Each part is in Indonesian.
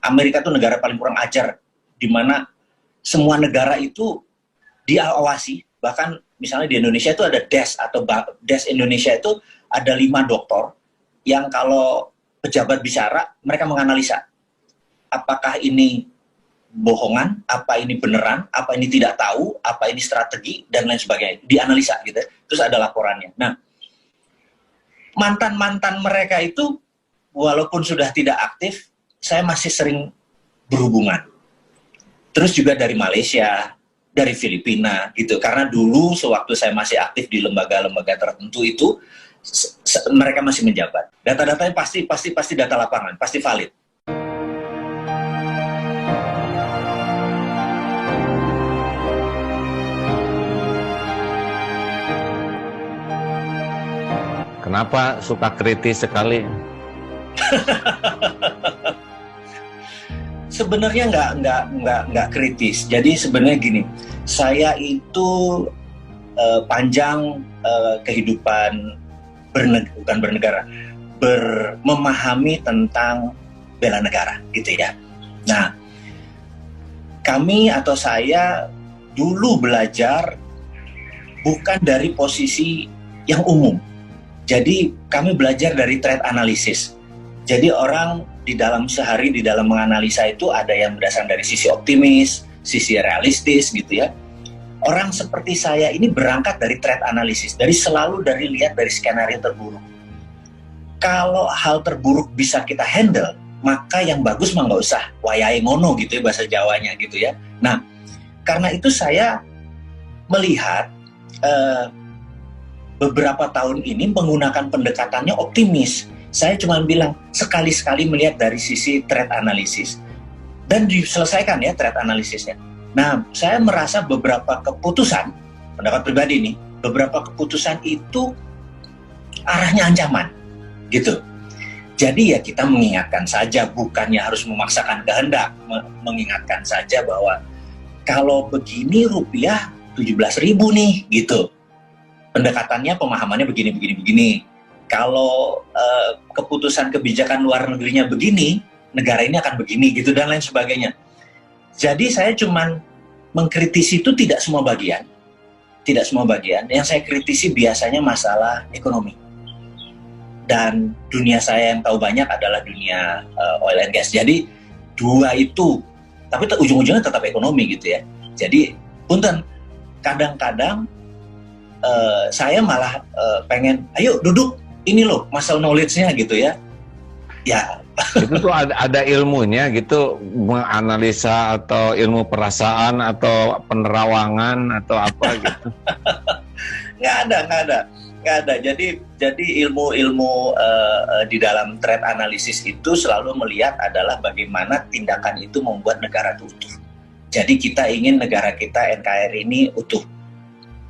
Amerika itu negara paling kurang ajar, di mana semua negara itu diawasi. Bahkan misalnya di Indonesia itu ada DES atau DES Indonesia itu ada 5 dokter yang kalau pejabat bicara mereka menganalisa apakah ini bohongan, apa ini beneran, apa ini tidak tahu, apa ini strategi, dan lain sebagainya. Dianalisa gitu. Terus ada laporannya. Nah, mantan-mantan mereka itu, walaupun sudah tidak aktif, saya masih sering berhubungan. Terus juga dari Malaysia, dari Filipina, gitu. Karena dulu sewaktu saya masih aktif di lembaga-lembaga tertentu itu, mereka masih menjabat. Data-datanya pasti data lapangan, pasti valid. Kenapa suka kritis sekali? Sebenarnya nggak kritis. Jadi sebenarnya gini, saya itu panjang kehidupan memahami tentang bela negara, gitu ya. Nah, kami atau saya dulu belajar bukan dari posisi yang umum. Jadi kami belajar dari threat analysis. Jadi orang di dalam menganalisa itu ada yang berdasarkan dari sisi optimis, sisi realistis gitu ya. Orang seperti saya ini berangkat dari threat analysis, selalu lihat dari skenario terburuk. Kalau hal terburuk bisa kita handle, maka yang bagus mah nggak usah wayahe ngono gitu ya bahasa Jawanya gitu ya. Nah, karena itu saya melihat beberapa tahun ini menggunakan pendekatannya optimis. Saya cuma bilang sekali-sekali melihat dari sisi threat analysis dan diselesaikan ya threat analisisnya. Nah, saya merasa beberapa keputusan, pendapat pribadi nih, beberapa keputusan itu arahnya ancaman, gitu. Jadi ya kita mengingatkan saja, bukannya harus memaksakan kehendak, mengingatkan saja bahwa kalau begini rupiah 17.000 nih, gitu. Pendekatannya, pemahamannya begini. Kalau keputusan kebijakan luar negerinya begini, negara ini akan begini, gitu, dan lain sebagainya. Jadi saya cuman mengkritisi itu tidak semua bagian. Yang saya kritisi biasanya masalah ekonomi. Dan dunia saya yang tahu banyak adalah dunia oil and gas. Jadi dua itu, tapi ujung-ujungnya tetap ekonomi gitu ya. Jadi punten, kadang-kadang saya malah pengen, ayo duduk, ini loh muscle knowledge-nya gitu ya. Ya. Itu tuh ada ilmunya gitu, menganalisa atau ilmu perasaan atau penerawangan atau apa gitu. Nggak ada. Jadi ilmu di dalam threat analysis itu selalu melihat adalah bagaimana tindakan itu membuat negara itu utuh. Jadi kita ingin negara kita NKRI ini utuh.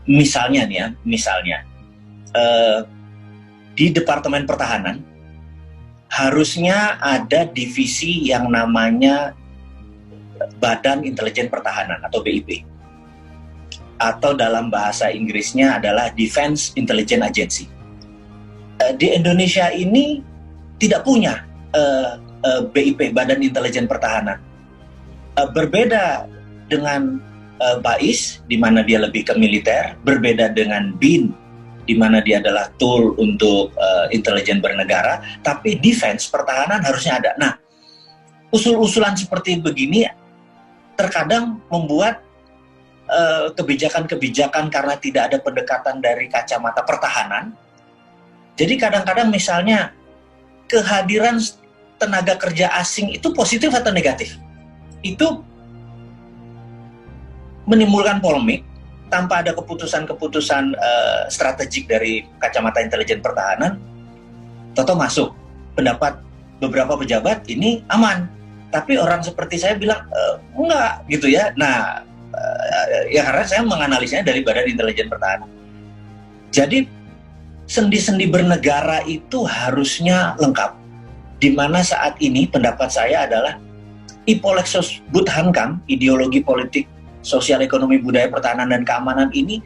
Misalnya di Departemen Pertahanan harusnya ada divisi yang namanya Badan Intelijen Pertahanan atau BIP, atau dalam bahasa Inggrisnya adalah Defense Intelligence Agency. Di Indonesia ini tidak punya BIP, Badan Intelijen Pertahanan. Berbeda dengan BAIS, di mana dia lebih ke militer, berbeda dengan BIN, di mana dia adalah tool untuk intelijen bernegara, tapi defense, pertahanan harusnya ada. Nah, usul-usulan seperti begini terkadang membuat kebijakan-kebijakan karena tidak ada pendekatan dari kacamata pertahanan. Jadi kadang-kadang misalnya kehadiran tenaga kerja asing itu positif atau negatif? Itu menimbulkan polemik tanpa ada keputusan-keputusan strategik dari kacamata intelijen pertahanan. Toto masuk pendapat beberapa pejabat ini aman, tapi orang seperti saya bilang enggak gitu ya. Nah, ya karena saya menganalisanya dari Badan Intelijen Pertahanan. Jadi sendi-sendi bernegara itu harusnya lengkap. Di mana saat ini pendapat saya adalah Ipolexos Budhankam, ideologi politik sosial ekonomi budaya pertahanan dan keamanan ini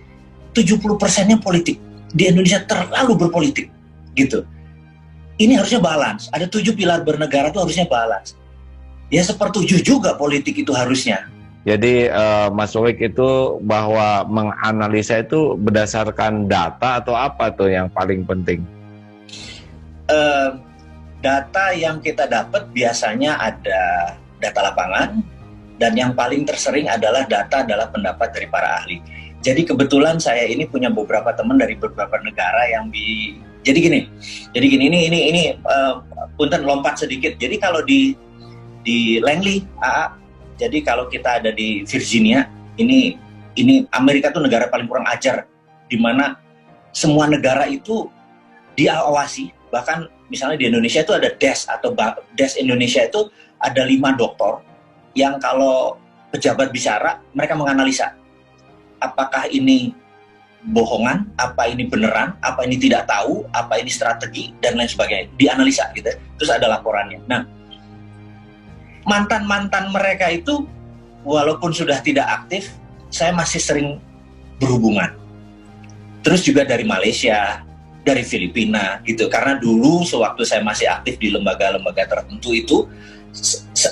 70%-nya politik. Di Indonesia terlalu berpolitik gitu. Ini harusnya balance. Ada 7 pilar bernegara itu harusnya balance. ya sepertujuh juga politik itu harusnya. Jadi Mas Wik itu bahwa menganalisa itu berdasarkan data atau apa tuh yang paling penting? Data yang kita dapat biasanya ada data lapangan, dan yang paling tersering adalah pendapat dari para ahli. Jadi kebetulan saya ini punya beberapa teman dari beberapa negara yang jadi gini ini punten lompat sedikit. Jadi kalau di Langley, jadi kalau kita ada di Virginia, ini Amerika tuh negara paling kurang ajar, di mana semua negara itu diawasi. Bahkan misalnya di Indonesia itu ada DES atau DES Indonesia itu ada 5 dokter yang kalau pejabat bicara mereka menganalisa apakah ini bohongan, apa ini beneran, apa ini tidak tahu, apa ini strategi dan lain sebagainya, dianalisa gitu. Terus ada laporannya. Nah, mantan mereka itu walaupun sudah tidak aktif, saya masih sering berhubungan. Terus juga dari Malaysia, dari Filipina gitu. Karena dulu sewaktu saya masih aktif di lembaga-lembaga tertentu itu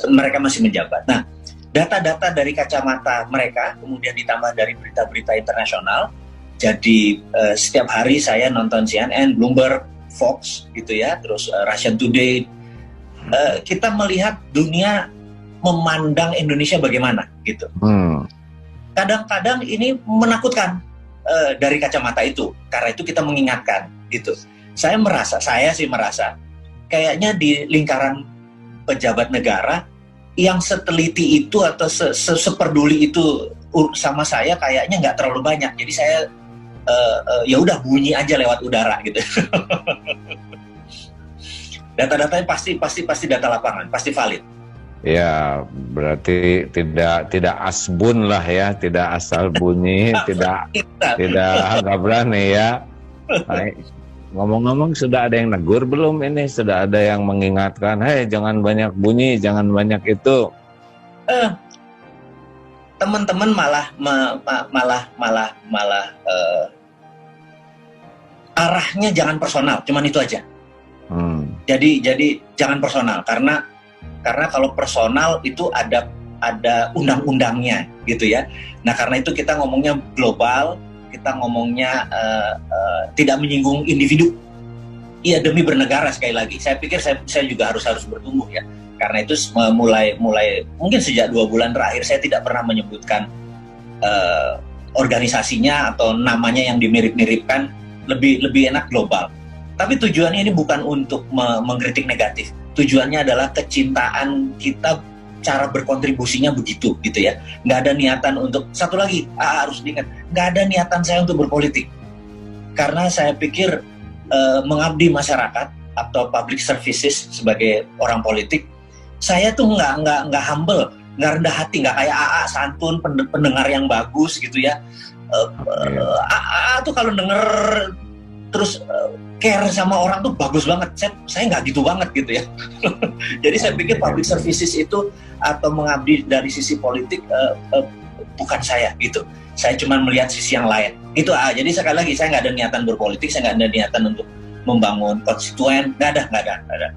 mereka masih menjabat. Nah, data-data dari kacamata mereka kemudian ditambah dari berita-berita internasional. Jadi setiap hari saya nonton CNN, Bloomberg, Fox gitu ya, terus Russian Today. Kita melihat dunia memandang Indonesia bagaimana gitu. Kadang-kadang ini menakutkan dari kacamata itu. Karena itu kita mengingatkan gitu. Saya sih merasa kayaknya di lingkaran pejabat negara yang seteliti itu atau seperduli itu sama saya kayaknya nggak terlalu banyak. Jadi saya ya udah bunyi aja lewat udara gitu. Data-datanya pasti data lapangan, pasti valid. Ya, berarti tidak asbun lah ya, tidak asal bunyi, tidak nggak berani ya. Ngomong-ngomong, sudah ada yang negur belum ini? Sudah ada yang mengingatkan, hei jangan banyak bunyi, jangan banyak itu. Teman-teman malah arahnya jangan personal, cuman itu aja. Jadi jangan personal karena kalau personal itu ada undang-undangnya gitu ya. Nah karena itu kita ngomongnya global, kita ngomongnya tidak menyinggung individu. Iya demi bernegara sekali lagi. Saya pikir saya juga harus bertumbuh ya. Karena itu mulai mungkin sejak 2 bulan terakhir saya tidak pernah menyebutkan organisasinya atau namanya yang dimirip-miripkan, lebih enak global. Tapi tujuannya ini bukan untuk mengkritik negatif. Tujuannya adalah kecintaan kita, cara berkontribusinya begitu gitu ya. Nggak ada niatan untuk, satu lagi harus diingat, nggak ada niatan saya untuk berpolitik. Karena saya pikir mengabdi masyarakat atau public services sebagai orang politik, saya tuh nggak humble, nggak rendah hati, nggak kayak AA santun, pendengar yang bagus gitu ya. AA tuh kalau denger terus care sama orang tuh bagus banget. Saya nggak gitu banget gitu ya. Jadi saya pikir public services itu atau mengabdi dari sisi politik bukan saya gitu. Saya cuma melihat sisi yang lain. Itu jadi sekali lagi saya nggak ada niatan berpolitik, saya nggak ada niatan untuk membangun konstituen, nggak ada.